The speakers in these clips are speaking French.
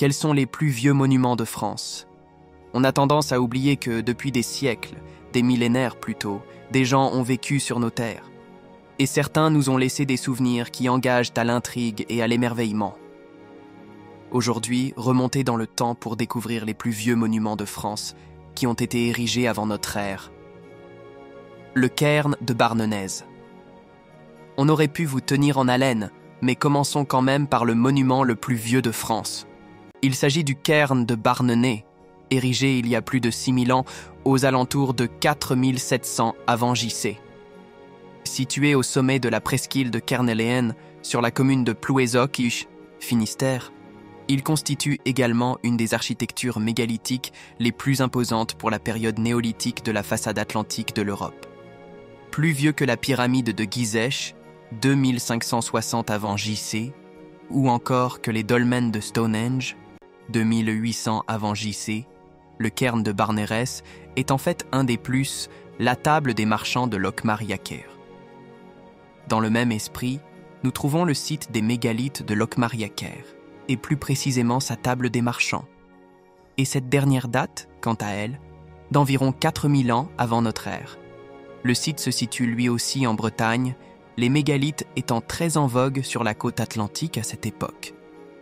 quels sont les plus vieux monuments de France? On a tendance à oublier que depuis des siècles, des millénaires plutôt, des gens ont vécu sur nos terres. Et certains nous ont laissé des souvenirs qui engagent à l'intrigue et à l'émerveillement. Aujourd'hui, remontez dans le temps pour découvrir les plus vieux monuments de France qui ont été érigés avant notre ère. Le cairn de Barnenez. On aurait pu vous tenir en haleine, mais commençons quand même par le monument le plus vieux de France. Il s'agit du cairn de Barnenez, érigé il y a plus de 6000 ans aux alentours de 4700 avant JC. Situé au sommet de la presqu'île de Kerneléen, sur la commune de Plouézoc, Finistère, il constitue également une des architectures mégalithiques les plus imposantes pour la période néolithique de la façade atlantique de l'Europe. Plus vieux que la pyramide de Gizeh, 2560 avant JC, ou encore que les dolmens de Stonehenge, 2800 avant JC, le cairn de Barnérès est en fait un des plus, la table des marchands de Locmariaker. Dans le même esprit, nous trouvons le site des mégalithes de Locmariaker, et plus précisément sa table des marchands. Et cette dernière date, quant à elle, d'environ 4000 ans avant notre ère. Le site se situe lui aussi en Bretagne, les mégalithes étant très en vogue sur la côte atlantique à cette époque.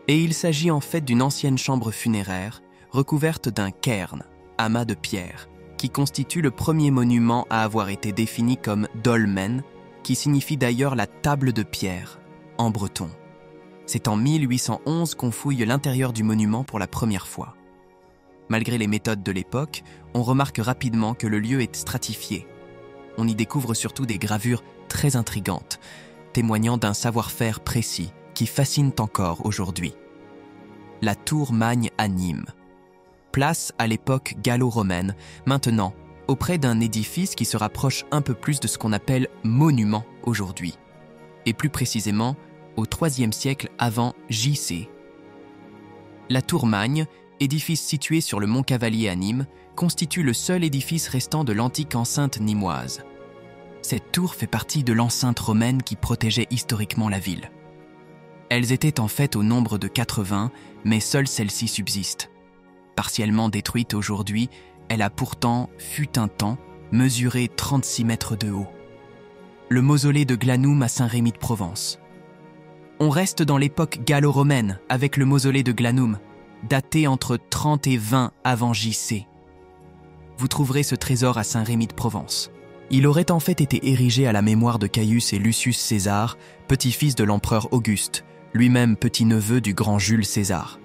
Et il s'agit en fait d'une ancienne chambre funéraire recouverte d'un cairn, amas de pierre, qui constitue le premier monument à avoir été défini comme dolmen, qui signifie d'ailleurs la table de pierre, en breton. C'est en 1811 qu'on fouille l'intérieur du monument pour la première fois. Malgré les méthodes de l'époque, on remarque rapidement que le lieu est stratifié. On y découvre surtout des gravures très intrigantes, témoignant d'un savoir-faire précis qui fascine encore aujourd'hui. La tour Magne à Nîmes. Place à l'époque gallo-romaine, maintenant auprès d'un édifice qui se rapproche un peu plus de ce qu'on appelle monument aujourd'hui, et plus précisément au IIIe siècle avant JC. La tour Magne, édifice situé sur le mont Cavalier à Nîmes, constitue le seul édifice restant de l'antique enceinte nîmoise. Cette tour fait partie de l'enceinte romaine qui protégeait historiquement la ville. Elles étaient en fait au nombre de 80, mais seule celle-ci subsiste. Partiellement détruite aujourd'hui, elle a pourtant, fut un temps, mesuré 36 mètres de haut. Le mausolée de Glanoum à Saint-Rémy de Provence. On reste dans l'époque gallo-romaine avec le mausolée de Glanoum, daté entre 30 et 20 avant JC. Vous trouverez ce trésor à Saint-Rémy de Provence. Il aurait en fait été érigé à la mémoire de Caius et Lucius César, petit-fils de l'empereur Auguste, lui-même petit-neveu du grand Jules César.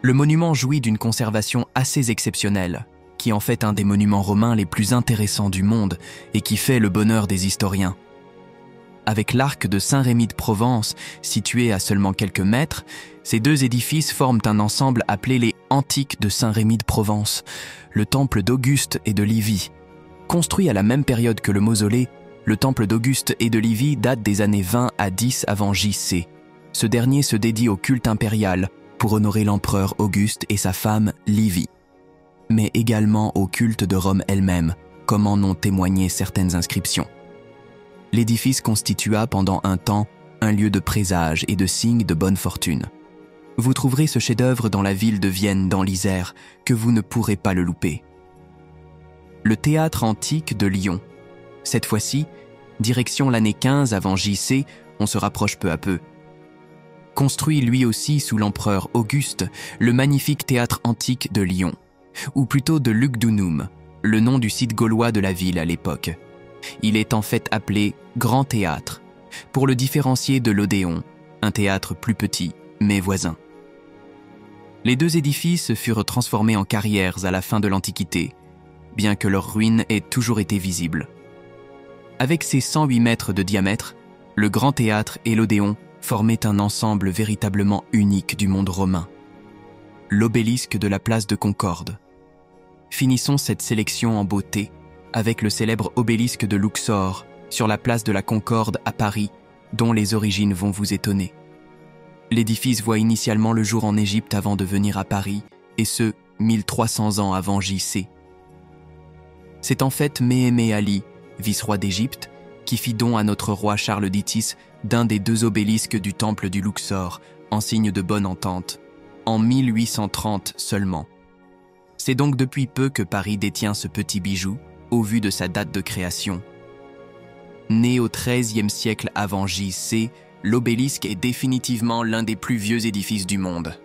Le monument jouit d'une conservation assez exceptionnelle, qui en fait un des monuments romains les plus intéressants du monde et qui fait le bonheur des historiens. Avec l'arc de Saint-Rémy de Provence, situé à seulement quelques mètres, ces deux édifices forment un ensemble appelé les Antiques de Saint-Rémy de Provence, le temple d'Auguste et de Livie. Construit à la même période que le mausolée, le temple d'Auguste et de Livie date des années 20 à 10 avant JC. Ce dernier se dédie au culte impérial pour honorer l'empereur Auguste et sa femme Livie, mais également au culte de Rome elle-même, comme en ont témoigné certaines inscriptions. L'édifice constitua pendant un temps un lieu de présage et de signe de bonne fortune. Vous trouverez ce chef-d'œuvre dans la ville de Vienne, dans l'Isère, que vous ne pourrez pas le louper. Le théâtre antique de Lyon. Cette fois-ci, direction l'année 15 avant JC, on se rapproche peu à peu. Construit lui aussi sous l'empereur Auguste, le magnifique théâtre antique de Lyon, ou plutôt de Lugdunum, le nom du site gaulois de la ville à l'époque. Il est en fait appelé Grand Théâtre, pour le différencier de l'Odéon, un théâtre plus petit, mais voisin. Les deux édifices furent transformés en carrières à la fin de l'Antiquité, bien que leur ruine ait toujours été visible. Avec ses 108 mètres de diamètre, le Grand Théâtre et l'Odéon formaient un ensemble véritablement unique du monde romain. L'obélisque de la place de Concorde. Finissons cette sélection en beauté avec le célèbre obélisque de Luxor sur la place de la Concorde à Paris, dont les origines vont vous étonner. L'édifice voit initialement le jour en Égypte avant de venir à Paris, et ce, 1300 ans avant JC. C'est en fait Méhémé Ali, vice-roi d'Égypte, qui fit don à notre roi Charles d'Itis d'un des deux obélisques du temple du Luxor, en signe de bonne entente. en 1830 seulement. C'est donc depuis peu que Paris détient ce petit bijou, au vu de sa date de création. Né au XIIIe siècle avant J.C., l'obélisque est définitivement l'un des plus vieux édifices du monde.